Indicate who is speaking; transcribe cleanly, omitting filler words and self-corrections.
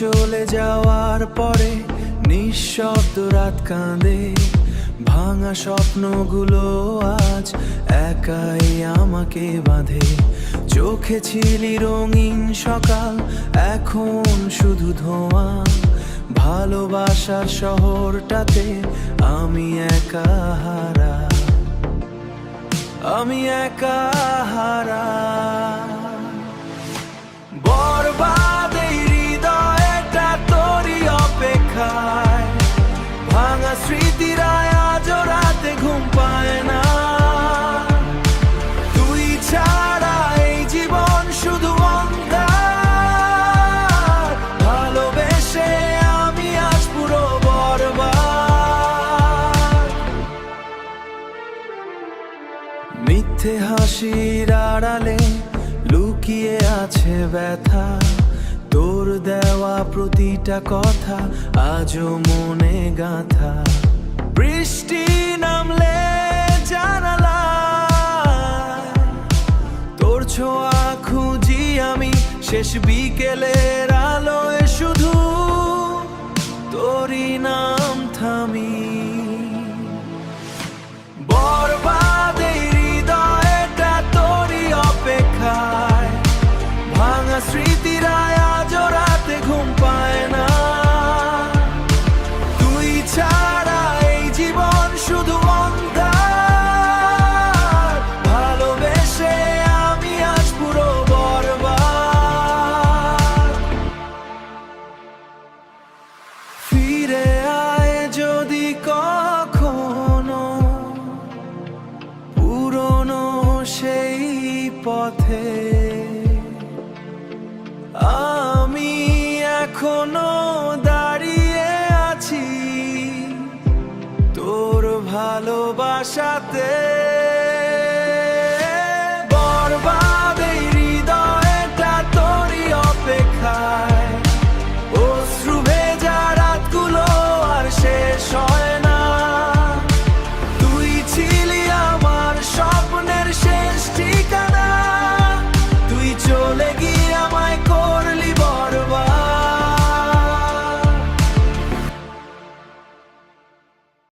Speaker 1: চলে যাওয়ার পরে নিঃশব্দ রাত কাঁদে, ভাঙা স্বপ্নগুলো আজ একাই আমাকে বাঁধে। চোখে ছিলি রঙিন সকাল, এখন শুধু ধোঁয়া। ভালোবাসার শহরটাতে আমি একা হারা, আমি একা হারা। বরবাদ এই হৃদয়টা তোরই অপেক্ষায়, ভাঙা স্মৃতিরা আজও রাতে ঘুম পায় না। তুই ছাড়া এই জীবন শুধু অন্ধকার, ভালোবেসে আমি আজ পুরো বরবাদ। মিথ্যে হাসির আড়ালে লুকিয়ে আছে ব্যথা, তোর দেওয়া প্রতিটা কথা আজও মনে গাঁথা। বৃষ্টি নামলে জানালায় তোর ছোঁয়া খুঁজি আমি, শেষ বিকেলের আলোয় শুধু তোরই নাম থামি। বরবাদ এই হৃদয়টা তোরই অপেক্ষায়, ভাঙা স্মৃতিরা আজও রাতে ঘুম পায় না। তুই ছাড়া এই জীবন শুধু অন্ধকার, ভালোবেসে আমি আজ পুরো বরবাদ। ফিরে আয় যদি কখনো পুরনো সেই পথে, আমি এখনো দাঁড়িয়ে আছি তোর ভালোবাসাতে।